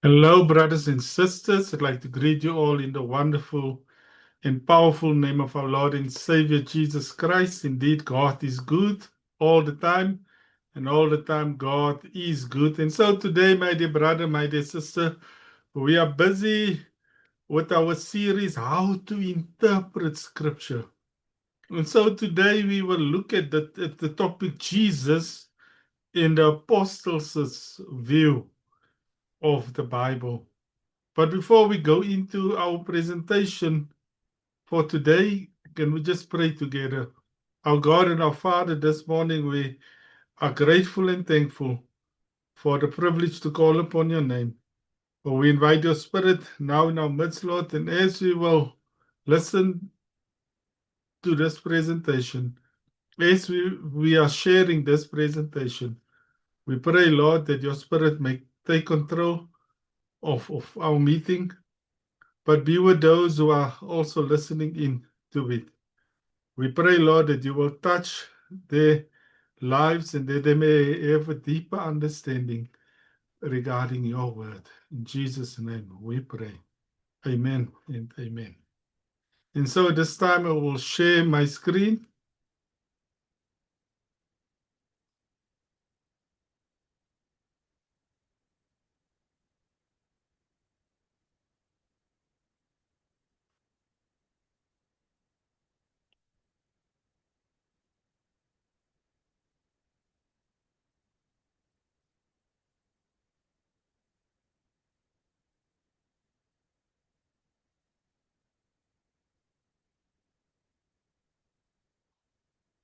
Hello, brothers and sisters. I'd like to greet you all in the wonderful and powerful name of our Lord and Savior Jesus Christ. Indeed, God is good all the time, and all the time God is good. And so today, my dear brother, my dear sister, we are busy with our series, How to Interpret Scripture. And so today we will look at the topic Jesus in the apostles' view of the Bible. But before we go into our presentation for today, can we just pray together? Our God and our Father, this morning we are grateful and thankful for the privilege to call upon your name. For we invite your Spirit now in our midst, Lord, and as we will listen to this presentation, as we are sharing this presentation, we pray, Lord, that your Spirit may take control of our meeting, but be with those who are also listening in to it. We pray, Lord, that you will touch their lives and that they may have a deeper understanding regarding your word. In Jesus' name we pray. Amen and amen. And so at this time I will share my screen.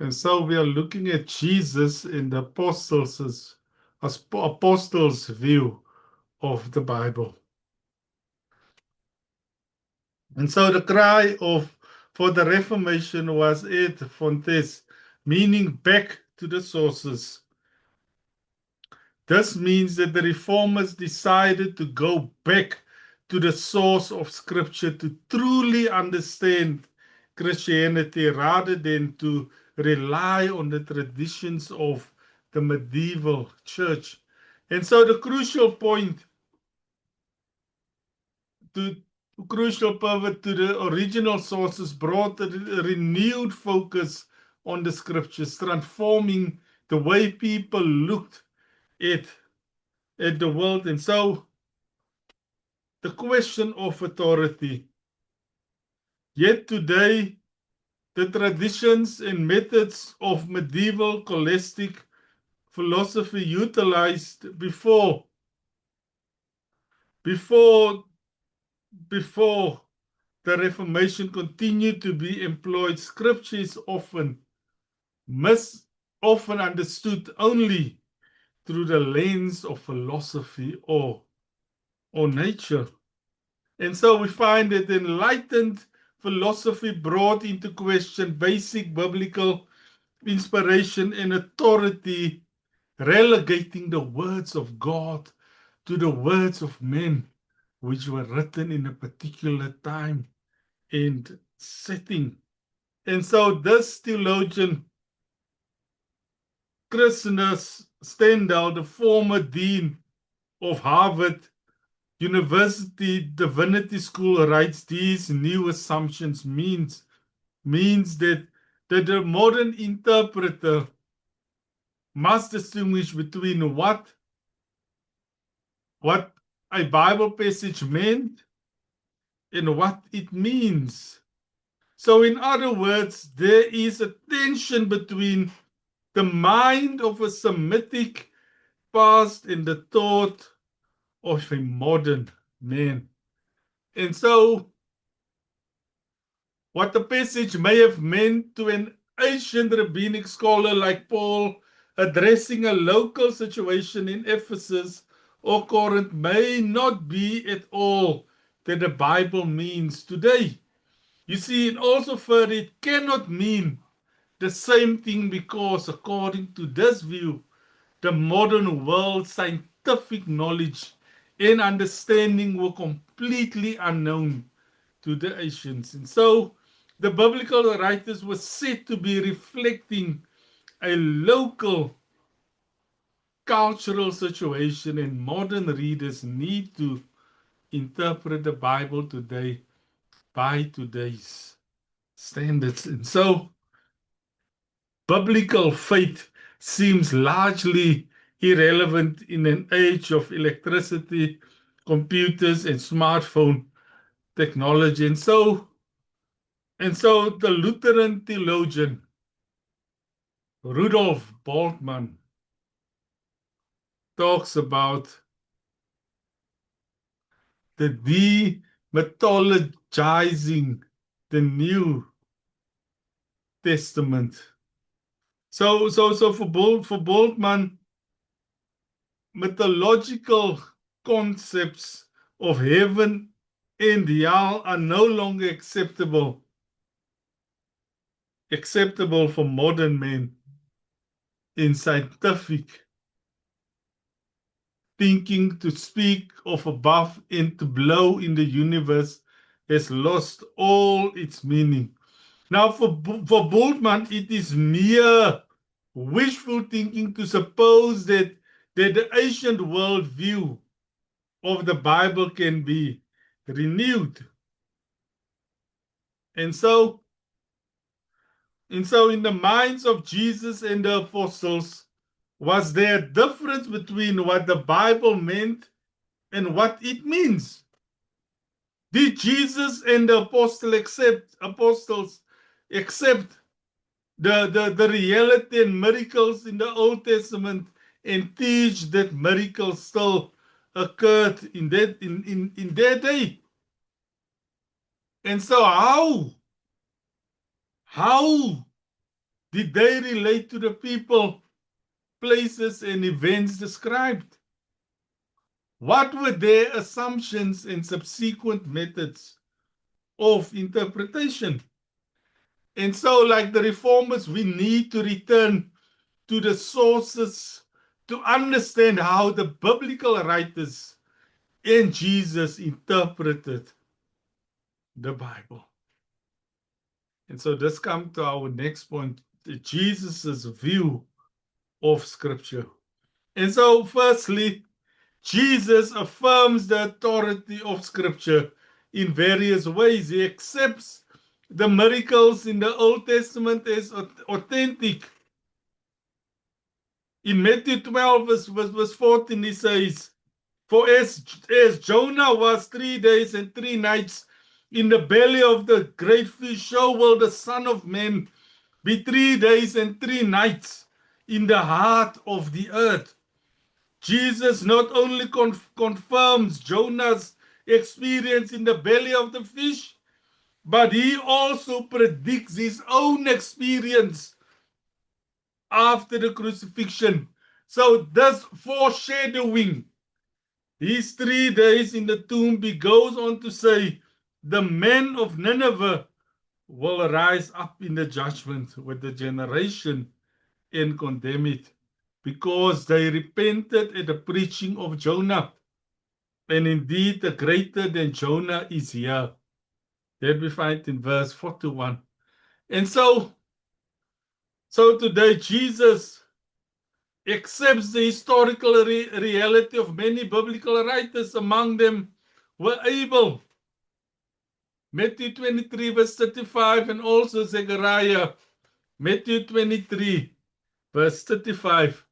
And so we are looking at Jesus in the apostles' view of the Bible. And so the cry for the Reformation was et fontes, meaning back to the sources. This means that the reformers decided to go back to the source of Scripture to truly understand Christianity rather than to rely on the traditions of the medieval church. And so the crucial pivot to the original sources brought a renewed focus on the Scriptures, transforming the way people looked at the world. And so the question of authority. Yet today, the traditions and methods of medieval scholastic philosophy utilized before, before the Reformation continued to be employed. Scripture is often understood only through the lens of philosophy or nature. And so we find that enlightened philosophy brought into question basic biblical inspiration and authority, relegating the words of God to the words of men, which were written in a particular time and setting. And so this theologian, Christopher Stendhal, the former dean of Harvard University Divinity School, writes these new assumptions means that the modern interpreter must distinguish between what a Bible passage meant and what it means. So in other words, there is a tension between the mind of a Semitic past and the thought of a modern man. And so what the passage may have meant to an ancient rabbinic scholar like Paul addressing a local situation in Ephesus or Corinth may not be at all that the Bible means today. You see, and also further, it cannot mean the same thing because, according to this view, the modern world's scientific knowledge and understanding were completely unknown to the ancients. And so the biblical writers were said to be reflecting a local cultural situation, and modern readers need to interpret the Bible today by today's standards. And so, biblical faith seems largely irrelevant in an age of electricity, computers, and smartphone technology. And so the Lutheran theologian Rudolf Bultmann talks about the demythologizing the New Testament. So for Bultmann, mythological concepts of heaven and hell are no longer acceptable for modern men in scientific thinking. To speak of above and to below in the universe has lost all its meaning. Now, for Bultmann, it is mere wishful thinking to suppose that the ancient worldview of the Bible can be renewed. And so in the minds of Jesus and the apostles, was there a difference between what the Bible meant and what it means? Did Jesus and the apostles accept the reality and miracles in the Old Testament and teach that miracles still occurred in their day? And so how did they relate to the people, places, and events described? What were their assumptions and subsequent methods of interpretation? And so, like the reformers, we need to return to the sources to understand how the biblical writers and Jesus interpreted the Bible. And so this comes to our next point, Jesus' view of Scripture. And so firstly, Jesus affirms the authority of Scripture in various ways. He accepts the miracles in the Old Testament as authentic. In Matthew 12, verse 14, he says, "For as Jonah was 3 days and 3 nights in the belly of the great fish, so will the Son of Man be 3 days and 3 nights in the heart of the earth." Jesus not only confirms Jonah's experience in the belly of the fish, but he also predicts his own experience after the crucifixion. So thus foreshadowing his 3 days in the tomb, he goes on to say, the men of Nineveh will rise up in the judgment with the generation and condemn it, because they repented at the preaching of Jonah. And indeed, the greater than Jonah is here. That we find in verse 41. And so today, Jesus accepts the historical reality of many biblical writers. Among them were Abel, Matthew 23, verse 35, and also Zechariah, Matthew 23, verse 35.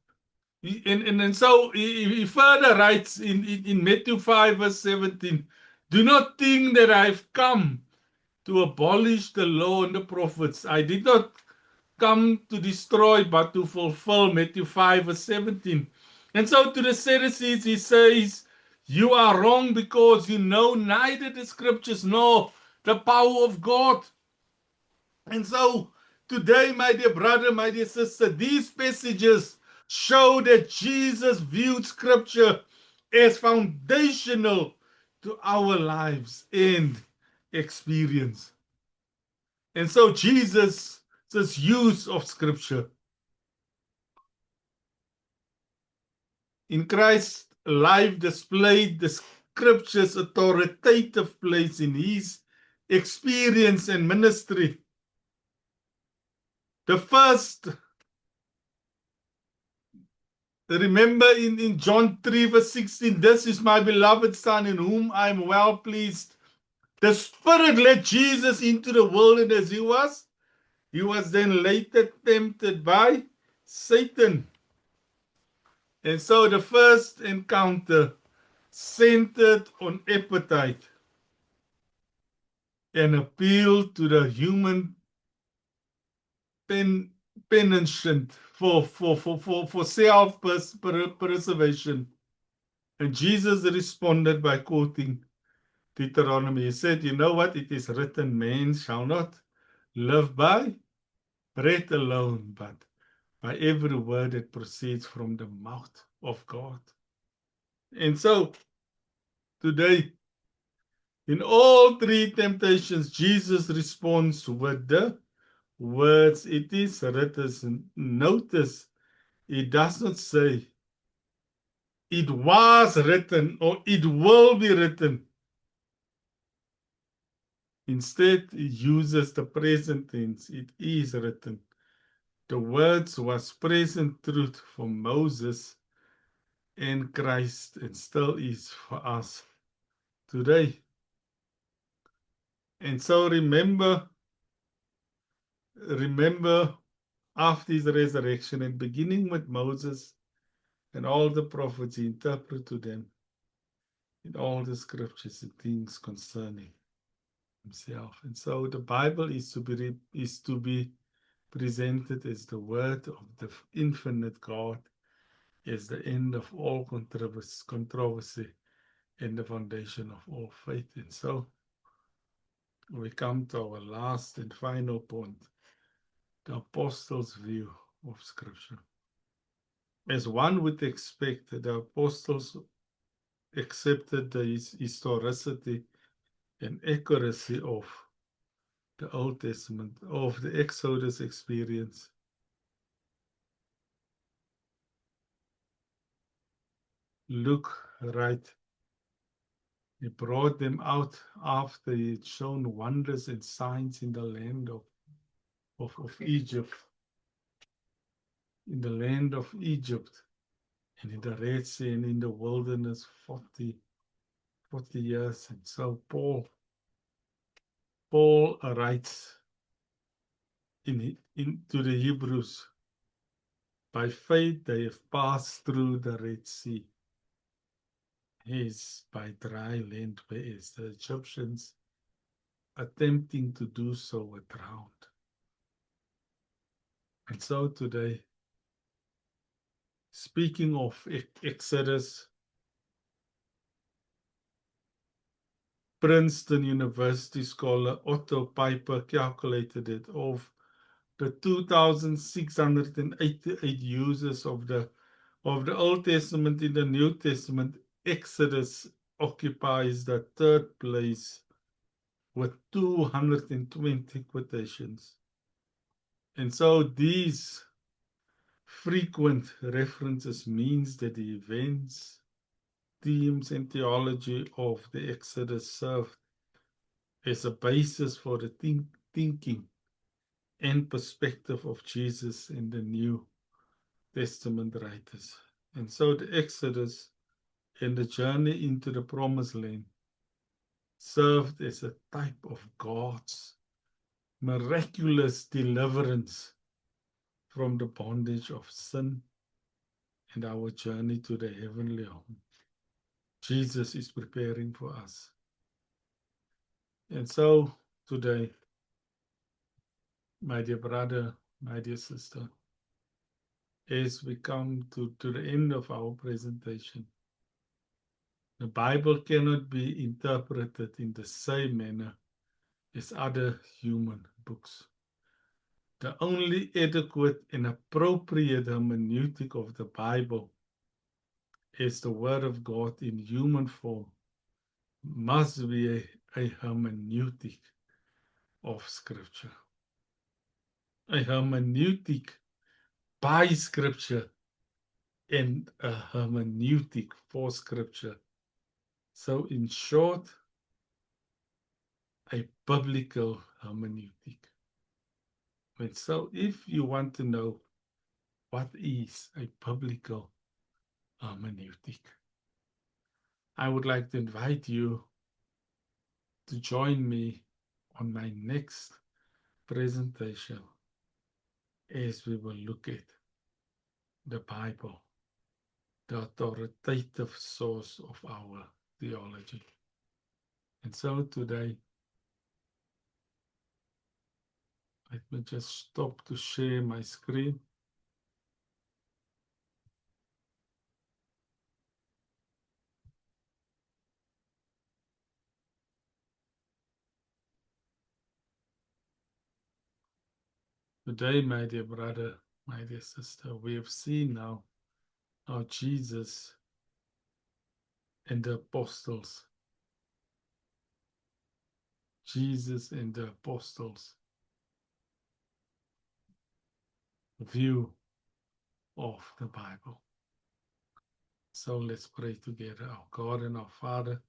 And so he further writes in Matthew 5, verse 17, "Do not think that I've come to abolish the law and the prophets. I did not come to destroy, but to fulfill," Matthew 5, verse 17. And so to the Sadducees, he says, "You are wrong because you know neither the scriptures nor the power of God." And so today, my dear brother, my dear sister, these passages show that Jesus viewed Scripture as foundational to our lives and experience. And so Jesus' use of Scripture in Christ's life displayed the Scripture's authoritative place in his experience and ministry. The first Remember in John 3 verse 16, this is my beloved Son in whom I am well pleased. The Spirit led Jesus into the wilderness. He was then later tempted by Satan. And so the first encounter centered on appetite and appealed to the human penchant for self-preservation. And Jesus responded by quoting Deuteronomy. He said, you know what? It is written, man shall not live by bread alone, but by every word that proceeds from the mouth of God. And so today, in all three temptations, Jesus responds with the words, it is written. Notice, it does not say, it was written or it will be written. Instead, it uses the present tense, it is written. The words was present truth for Moses and Christ, and still is for us today. And so remember after his resurrection and beginning with Moses and all the prophets, he interpreted to them in all the scriptures the things concerning himself. And so the Bible is to be presented as the word of the infinite God, as the end of all controversy and the foundation of all faith. And so we come to our last and final point, the apostles' view of Scripture. As one would expect, the apostles accepted the historicity and accuracy of the Old Testament, of the Exodus experience. Luke, right? He brought them out after he had shown wonders and signs in the land of Egypt. In the land of Egypt, and in the Red Sea, and in the wilderness 40 years. And so Paul writes to the Hebrews, by faith they have passed through the Red Sea, as by dry land, whereas the Egyptians attempting to do so were drowned. And so today, speaking of Exodus, Princeton University scholar Otto Piper calculated it of the 2,688 uses of the Old Testament in the New Testament. Exodus occupies the third place with 220 quotations. And so these frequent references means that the events, themes, and theology of the Exodus serve as a basis for the thinking and perspective of Jesus and the New Testament writers. And so the Exodus and the journey into the Promised Land served as a type of God's miraculous deliverance from the bondage of sin and our journey to the heavenly home. Jesus is preparing for us. And so today, my dear brother, my dear sister, as we come to the end of our presentation, the Bible cannot be interpreted in the same manner as other human books. The only adequate and appropriate hermeneutic of the Bible is the Word of God in human form, must be a hermeneutic of Scripture. A hermeneutic by Scripture and a hermeneutic for Scripture. So in short, a biblical hermeneutic. And so if you want to know what is a biblical hermeneutic. I would like to invite you to join me on my next presentation as we will look at the Bible, the authoritative source of our theology. And so today, let me just stop to share my screen. Today, my dear brother, my dear sister, we have seen now how Jesus and the apostles, view of the Bible. So let's pray together. Our God and our Father,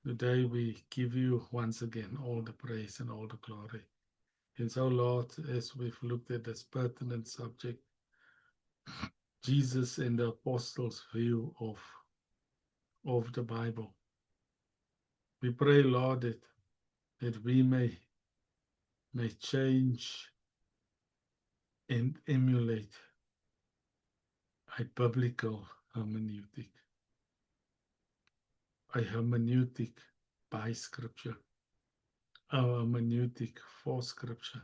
today we give you once again all the praise and all the glory. And so, Lord, as we've looked at this pertinent subject, Jesus and the apostles' view of the Bible, we pray, Lord, that we may change and emulate a biblical hermeneutic, a hermeneutic by Scripture, a hermeneutic for Scripture.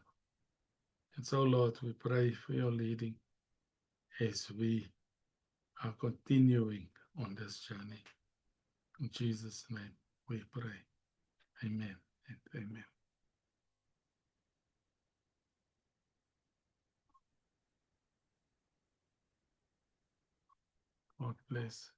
And so, Lord, we pray for your leading as we are continuing on this journey. In Jesus' name we pray. Amen and amen. God bless.